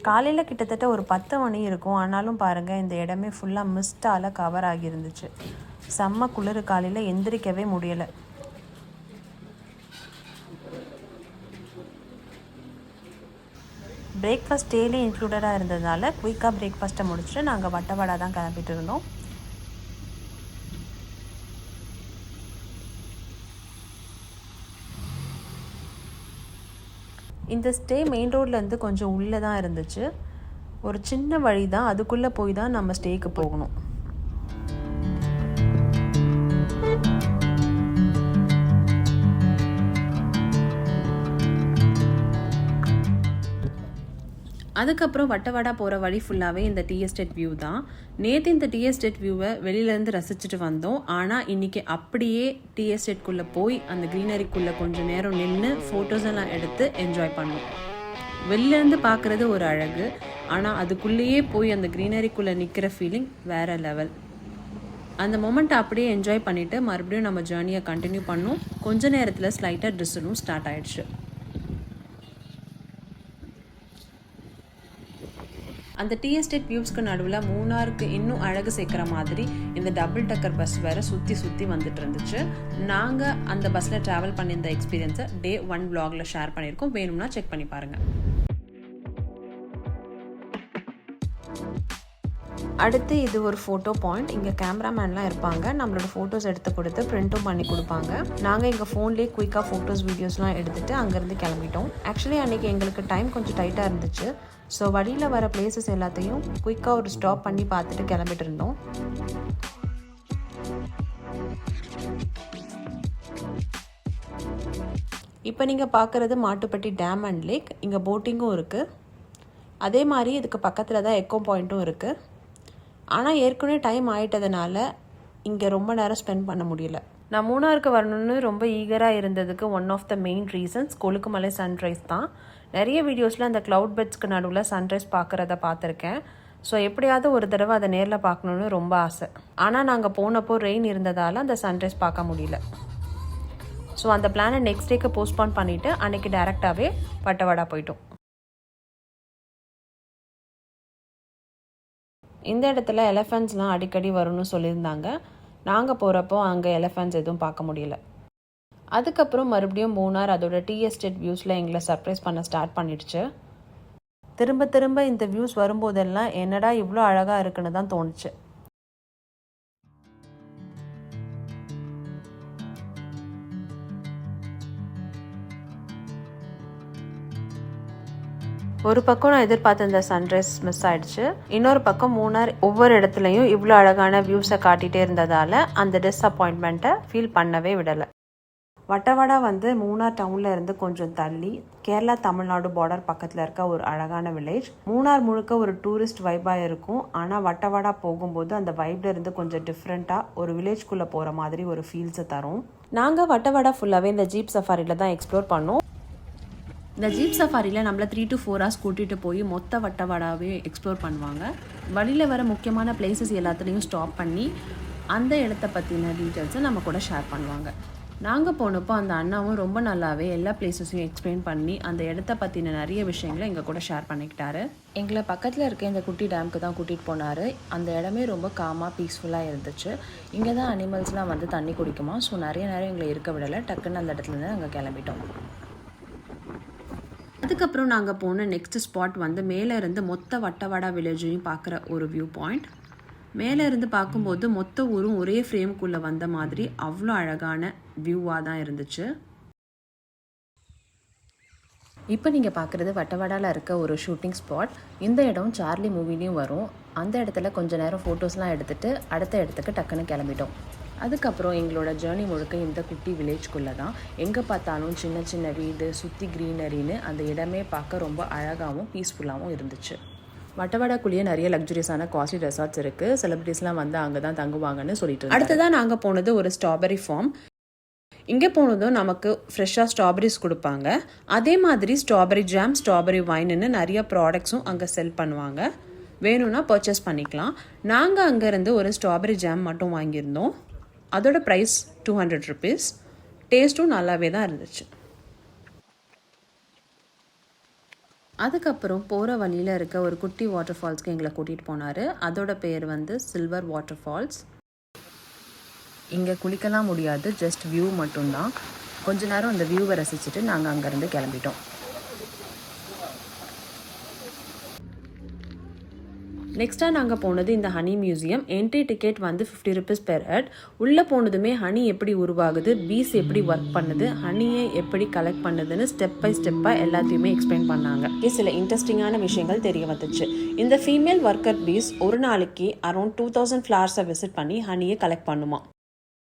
காலையில் கிட்டத்தட்ட ஒரு 10 மணி இருக்கும். ஆனாலும் பாருங்கள், இந்த இடமே ஃபுல்லாக மிஸ்டால் கவர் ஆகியிருந்துச்சு. செம்ம குளிர், காலையில் எந்திரிக்கவே முடியலை. பிரேக்ஃபாஸ்ட் டெய்லி இன்க்ளூடடாக இருந்ததுனால குயிக்காக பிரேக்ஃபாஸ்ட்டை முடிச்சுட்டு நாங்கள் வட்டவடா தான் கிளம்பிட்டு இருந்தோம். இந்த ஸ்டே மெயின் ரோட்லேருந்து கொஞ்சம் உள்ளே தான் இருந்துச்சு. ஒரு சின்ன வழி தான், அதுக்குள்ளே போய் தான் நம்ம ஸ்டேக்கு போகணும். அதுக்கப்புறம் வட்டவடா போகிற வழி ஃபுல்லாகவே இந்த டீ எஸ்டேட் வியூ தான். நேற்று இந்த டீ எஸ்டேட் வியூவை வெளியிலேருந்து ரசிச்சுட்டு வந்தோம். ஆனால் இன்றைக்கி அப்படியே டீ எஸ்டேட்குள்ளே போய் அந்த க்ரீனரிக்குள்ளே கொஞ்சம் நேரம் நின்று ஃபோட்டோஸ் எல்லாம் எடுத்து என்ஜாய் பண்ணோம். வெளிலேருந்து பார்க்குறது ஒரு அழகு, ஆனால் அதுக்குள்ளேயே போய் அந்த க்ரீனரிக்குள்ளே நிற்கிற ஃபீலிங் வேறு லெவல். அந்த மொமெண்ட்டை அப்படியே என்ஜாய் பண்ணிவிட்டு மறுபடியும் நம்ம ஜேர்னியை கண்டினியூ பண்ணோம். கொஞ்ச நேரத்தில் ஸ்லைட்டாக ட்ரிஸ்ஸலும் ஸ்டார்ட் ஆகிடுச்சு. அந்த டீ எஸ்டேட் வியூஸ்க்கு நடுவில் மூணாருக்கு இன்னும் அழகு சேர்க்குற மாதிரி இந்த டபுள் டக்கர் பஸ் வேறு சுற்றி வந்துட்டு இருந்துச்சு. நாங்கள் அந்த பஸ்ஸில் ட்ராவல் பண்ணியிருந்த எக்ஸ்பீரியன்ஸை Day 1 vlogல ஷேர் பண்ணியிருக்கோம். வேணும்னா செக் பண்ணி பாருங்கள். அடுத்து இது ஒரு ஃபோட்டோ பாயிண்ட். இங்கே கேமராமேன்லாம் இருப்பாங்க, நம்மளோட ஃபோட்டோஸ் எடுத்து கொடுத்து பிரிண்ட்டும் பண்ணி கொடுப்பாங்க. நாங்கள் எங்கள் ஃபோன்லேயே குயிக்காக ஃபோட்டோஸ் வீடியோஸ்லாம் எடுத்துகிட்டு அங்கேருந்து கிளம்பிட்டோம். ஆக்சுவலி அன்றைக்கி எங்களுக்கு டைம் கொஞ்சம் டைட்டாக இருந்துச்சு. ஸோ வழியில் வர பிளேசஸ் எல்லாத்தையும் குயிக்காக ஒரு ஸ்டாப் பண்ணி பார்த்துட்டு கிளம்பிட்டு இருந்தோம். இப்போ நீங்கள் பார்க்குறது மாட்டுப்பட்டி டேம் அண்ட் லேக். இங்கே போட்டிங்கும் இருக்குது. அதே மாதிரி இதுக்கு பக்கத்தில் தான் எக்கோ பாயிண்ட்டும் இருக்குது. ஆனால் ஏற்கனவே டைம் ஆகிட்டதுனால இங்கே ரொம்ப நேரம் ஸ்பெண்ட் பண்ண முடியல. நான் மூணாருக்கு வரணும்னு ரொம்ப ஈகராக இருந்ததுக்கு one of the main reasons Kolukkumalai sunrise தான். நிறைய வீடியோஸில் அந்த க்ளவுட் பெட்ஸ்க்கு நடுவில் சன்ரைஸ் பார்க்குறத பார்த்துருக்கேன். ஸோ எப்படியாவது ஒரு தடவை அதை நேரில் பார்க்கணுன்னு ரொம்ப ஆசை. ஆனால் நாங்கள் போனப்போ ரெயின் இருந்ததால் அந்த சன்ரைஸ் பார்க்க முடியல. ஸோ அந்த பிளானை நெக்ஸ்ட் டேக்கு போஸ்ட்பான் பண்ணிவிட்டு அன்றைக்கி டேரெக்டாகவே வட்டவடா போயிட்டோம். இந்த இடத்துல எலிஃபெண்ட்ஸ்லாம் அடிக்கடி வரும்னு சொல்லியிருந்தாங்க. நாங்கள் போகிறப்போ அங்கே எலிஃபெண்ட்ஸ் எதுவும் பார்க்க முடியல. அதுக்கப்புறம் மறுபடியும் மூணார் அதோட டீ எஸ்டேட் வியூஸில் எங்களை சர்ப்ரைஸ் பண்ண ஸ்டார்ட் பண்ணிடுச்சு. திரும்ப இந்த வியூஸ் வரும்போதெல்லாம் என்னடா இவ்வளோ அழகாக இருக்குன்னு தான் தோணுச்சு. ஒரு பக்கம் நான் எதிர்பார்த்த இந்த சன்ரைஸ் மிஸ் ஆயிடுச்சு. இன்னொரு பக்கம் மூணார் ஒவ்வொரு இடத்துலையும் இவ்வளோ அழகான வியூஸை காட்டிகிட்டே இருந்ததால் அந்த டிஸப்பாயின்மெண்ட்டை ஃபீல் பண்ணவே விடலை. வட்டவடா மூணார் டவுனில் இருந்து கொஞ்சம் தள்ளி கேரளா தமிழ்நாடு பார்டர் பக்கத்தில் இருக்க ஒரு அழகான வில்லேஜ். மூணார் முழுக்க ஒரு டூரிஸ்ட் வைப்பாக இருக்கும். ஆனால் வட்டவடா போகும்போது அந்த வைப்பில் இருந்து கொஞ்சம் டிஃப்ரெண்ட்டாக ஒரு வில்லேஜ்குள்ளே போகிற மாதிரி ஒரு ஃபீல்ஸை தரும். நாங்கள் வட்டவடா ஃபுல்லாகவே இந்த ஜீப் சஃபாரியில் தான் எக்ஸ்ப்ளோர் பண்ணோம். இந்த ஜீப் சஃபாரியில் நம்மளை 3 to 4 hours கூட்டிகிட்டு போய் மொத்த வட்டவடாவே எக்ஸ்ப்ளோர் பண்ணுவாங்க. வழியில் வர முக்கியமான பிளேசஸ் எல்லாத்துலேயும் ஸ்டாப் பண்ணி அந்த இடத்த பற்றின டீட்டெயில்ஸை நம்ம கூட ஷேர் பண்ணுவாங்க. நாங்கள் போனப்போ அந்த அண்ணாவும் ரொம்ப நல்லாவே எல்லா பிளேஸஸையும் எக்ஸ்பிளைன் பண்ணி அந்த இடத்த பற்றின நிறைய விஷயங்களை எங்கள் கூட ஷேர் பண்ணிக்கிட்டாரு. எங்களை பக்கத்தில் இருக்க இந்த குட்டி டேமுக்கு தான் கூட்டிகிட்டு போனார். அந்த இடமே ரொம்ப காமாக பீஸ்ஃபுல்லாக இருந்துச்சு. இங்கே தான் அனிமல்ஸ்லாம் தண்ணி குடிக்குமா. ஸோ நிறைய நேரம் எங்களை இருக்க விடலை. டக்குன்னு அந்த இடத்துலேருந்து நாங்கள் கிளம்பிட்டோம். அதுக்கப்புறம் நாங்கள் போன நெக்ஸ்ட் ஸ்பாட் மேலே இருந்து மொத்த வட்டவடா வில்லேஜையும் பார்க்குற ஒரு வியூ பாயிண்ட். மேலே இருந்து பார்க்கும்போது மொத்த ஊரும் ஒரே ஃப்ரேமுக்குள்ளே வந்த மாதிரி அவ்வளோ அழகான வியூவாக தான் இருந்துச்சு. இப்போ நீங்கள் பார்க்குறது வட்டவடாவில் இருக்க ஒரு ஷூட்டிங் ஸ்பாட். இந்த இடம் சார்லி மூவிலையும் வரும். அந்த இடத்துல கொஞ்சம் நேரம் ஃபோட்டோஸ்லாம் எடுத்துகிட்டு அடுத்த இடத்துக்கு டக்குன்னு கிளம்பிட்டோம். அதுக்கப்புறம் எங்களோட ஜேர்னி முழுக்க இந்த குட்டி வில்லேஜ்குள்ளே தான். எங்கே பார்த்தாலும் சின்ன சின்ன வீடு, சுற்றி க்ரீனரின்னு அந்த இடமே பார்க்க ரொம்ப அழகாகவும் பீஸ்ஃபுல்லாகவும் இருந்துச்சு. வட்டவடாக்குள்ளேயே நிறைய லக்ஸுரியஸான காஸ்ட்லி ரெசார்ட்ஸ் இருக்குது. செலிபிரிட்டிஸ்லாம் அங்கே தான் தங்குவாங்கன்னு சொல்லிட்டு. அடுத்ததான் நாங்கள் போனது ஒரு ஸ்ட்ராபெரி ஃபார்ம். இங்கே போனதும் நமக்கு ஃப்ரெஷ்ஷாக ஸ்ட்ராபெரிஸ் கொடுப்பாங்க. அதே மாதிரி ஸ்ட்ராபெரி ஜாம், ஸ்ட்ராபெரி வைன்னு நிறைய ப்ராடக்ட்ஸும் அங்கே செல் பண்ணுவாங்க. வேணும்னா பர்ச்சேஸ் பண்ணிக்கலாம். நாங்கள் அங்கேருந்து ஒரு ஸ்ட்ராபெரி ஜாம் மட்டும் வாங்கியிருந்தோம். அதோட ப்ரைஸ் 200 rupees. டேஸ்ட்டும் நல்லாவே தான் இருந்துச்சு. அதுக்கப்புறம் போகிற வழியில் இருக்க ஒரு குட்டி வாட்டர் ஃபால்ஸ்க்கு எங்களை கூட்டிகிட்டு போனார். அதோட பேர் வந்து சில்வர் வாட்டர் ஃபால்ஸ். இங்கே குளிக்கலாம் முடியாது, ஜஸ்ட் வியூ மட்டும்தான். கொஞ்ச நேரம் அந்த வியூவை ரசிச்சுட்டு நாங்கள் அங்கேருந்து கிளம்பிட்டோம். நெக்ஸ்ட்டாக நாங்கள் போனது இந்த ஹனி மியூசியம். என்ட்ரி டிக்கெட் வந்து 50 ருபீஸ் பெர் ஹெட். உள்ளே போனதுமே ஹனி எப்படி உருவாகுது, பீஸ் எப்படி ஒர்க் பண்ணுது, ஹனியை எப்படி கலெக்ட் பண்ணுதுன்னு ஸ்டெப் பை ஸ்டெப்பாக எல்லாத்தையுமே எக்ஸ்பிளைன் பண்ணாங்க. சில இன்ட்ரெஸ்டிங்கான விஷயங்கள் தெரிய வந்துச்சு. இந்த ஃபீமேல் ஒர்க்கர் பீஸ் ஒரு நாளைக்கு அரௌண்ட் 2000 ஃப்ளவர்ஸை விசிட் பண்ணி ஹனியை கலெக்ட் பண்ணுமா.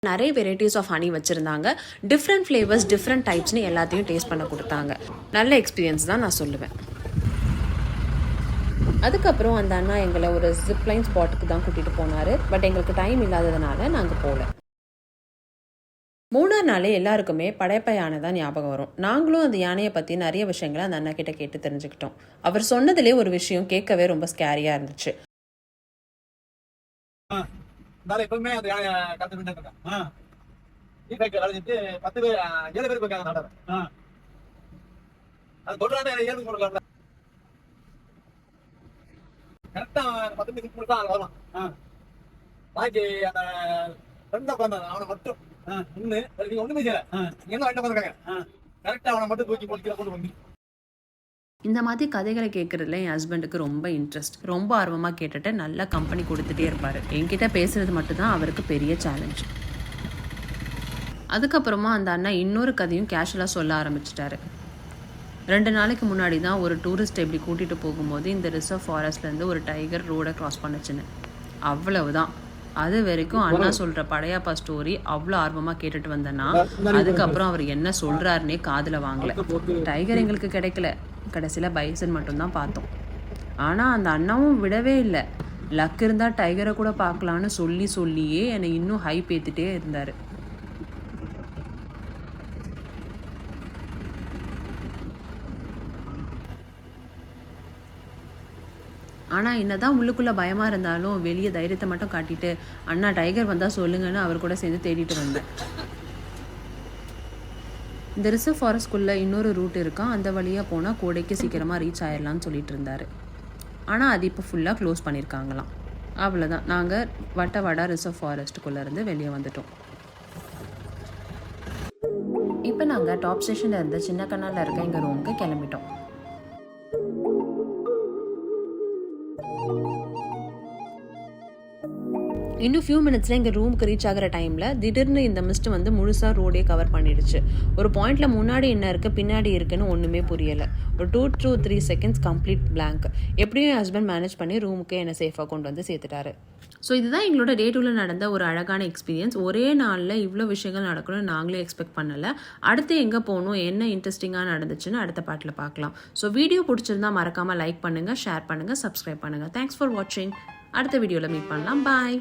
நிறைய வெரைட்டிஸ் ஆஃப் ஹனி வச்சுருந்தாங்க. டிஃப்ரெண்ட் ஃப்ளேவர்ஸ், டிஃப்ரெண்ட் டைப்ஸ்னு எல்லாத்தையும் டேஸ்ட் பண்ண கொடுத்தாங்க. நல்ல எக்ஸ்பீரியன்ஸ் தான் நான் சொல்லுவேன். அதுக்கப்புறம் அந்த அண்ணா எங்களை ஒரு ஜிப்லைன் ஸ்பாட்டுக்கு தான் கூட்டிகிட்டு போனார். பட் எங்களுக்கு டைம் இல்லாததுனால நாங்கள் போகல. மூணார் நாளே எல்லாருக்குமே படையப்ப யானை தான் ஞாபகம் வரும். நாங்களும் அந்த யானையை பற்றி நிறைய விஷயங்களை அந்த அண்ணா கிட்ட கேட்டு தெரிஞ்சுக்கிட்டோம். அவர் சொன்னதுலேயே ஒரு விஷயம் கேட்கவே ரொம்ப ஸ்கேரியாக இருந்துச்சு. எப்பவுமே அந்த யானை கத்துக்கிட்டு இருக்கேன். 10 பேர் 7 பேர் போயிருக்காங்க. அது சொல்றாங்க 7 பேர் கொடுக்கல. கரெக்டா 10 பேருக்கு கொடுத்தா வரலாம். பாக்கி அந்த ரெண்டா பண்ணாங்க அவனை மட்டும் நீங்க ஒண்ணுமே செய்யல. என்ன ரெண்டா பண்ணிருக்காங்க. கரெக்டா அவனை மட்டும் தூக்கி போட்டு கொண்டு வந்து. இந்த மாதிரி கதைகளை கேட்குறதுல என் ஹஸ்பண்டுக்கு ரொம்ப இன்ட்ரெஸ்ட். ரொம்ப ஆர்வமாக கேட்டுட்டு நல்ல கம்பெனி கொடுத்துட்டே இருப்பார். என்கிட்ட பேசுறது மட்டும்தான் அவருக்கு பெரிய சேலஞ்ச். அதுக்கப்புறமா அந்த அண்ணா இன்னொரு கதையும் கேஷுவலாக சொல்ல ஆரம்பிச்சிட்டாரு. 2 நாளைக்கு முன்னாடி தான் ஒரு டூரிஸ்ட் இப்படி கூட்டிகிட்டு போகும்போது இந்த ரிசர்வ் ஃபாரஸ்ட்லேருந்து ஒரு டைகர் ரோடை க்ராஸ் பண்ணுச்சுன்னு. அவ்வளவுதான். அது வரைக்கும் அண்ணா சொல்கிற படையப்பா ஸ்டோரி அவ்வளோ ஆர்வமாக கேட்டுட்டு வந்தேன்னா அதுக்கப்புறம் அவர் என்ன சொல்கிறாருன்னே காதில் வாங்கலை. டைகர் எங்களுக்கு கிடைக்கல, கடைசியில் பைசன் மட்டும்தான் பார்த்தோம். ஆனால் அந்த அண்ணாவும் விடவே இல்லை. லக் இருந்தால் டைகரை கூட பார்க்கலான்னு சொல்லியே என்னை இன்னும் ஹைப் ஏற்றிட்டே இருந்தார். ஆனால் என்னதான் உள்ளுக்குள்ளே பயமாக இருந்தாலும் வெளியே தைரியத்தை மட்டும் காட்டிட்டு அண்ணா டைகர் வந்தால் சொல்லுங்கன்னு அவர் கூட சேர்ந்து தேடிட்டு வந்தேன். இந்த ரிசர்வ் ஃபாரஸ்ட்குள்ளே இன்னொரு ரூட் இருக்கான். அந்த வழியாக போனால் கோடைக்கு சீக்கிரமாக ரீச் ஆயிடலான்னு சொல்லிட்டு இருந்தார். ஆனால் அது இப்போ ஃபுல்லாக க்ளோஸ் பண்ணியிருக்காங்களாம். அவ்வளோதான். நாங்கள் வட்டவடா ரிசர்வ் ஃபாரஸ்ட்டுக்குள்ளேருந்து வெளியே வந்துட்டோம். இப்போ நாங்கள் டாப் ஸ்டேஷனில் இருந்த சின்ன கண்ணால் இருக்க எங்கள் ரூமுக்கு கிளம்பிட்டோம். இன்னும் ஃபியூ மினிட்ஸில் எங்கள் ரூமுக்கு ரீச் ஆகிற டைமில் திடீர்னு இந்த மிஸ்ட் வந்து முழுசாக ரோடே கவர் பண்ணிடுச்சு. ஒரு பாயிண்டில் முன்னாடி என்ன இருக்குது பின்னாடி இருக்குன்னு ஒன்றுமே புரியலை. ஒரு 2 to 3 செகண்ட்ஸ் கம்ப்ளீட் பிளாங்க். எப்படியும் என் ஹஸ்பண்ட் மேனேஜ் பண்ணி ரூமுக்கு என்னை சேஃபாக கொண்டு வந்து சேர்த்துட்டாரு. ஸோ இதுதான் எங்களோட டே 2ல் நடந்த ஒரு அழகான எக்ஸ்பீரியன்ஸ். ஒரே நாளில் இவ்வளோ விஷயங்கள் நடக்கணும்னு நாங்களே எக்ஸ்பெக்ட் பண்ணலை. அடுத்து எங்கே போகணும், என்ன இன்ட்ரெஸ்டிங்காக நடந்துச்சுன்னு அடுத்த பாட்டில் பார்க்கலாம். ஸோ வீடியோ பிடிச்சிருந்தா மறக்காமல் லைக் பண்ணுங்கள், ஷேர் பண்ணுங்கள், சப்ஸ்கிரைப் பண்ணுங்கள். தேங்க்ஸ் ஃபார் வாட்சிங். அடுத்த வீடியோவில் மீட் பண்ணலாம். பாய்.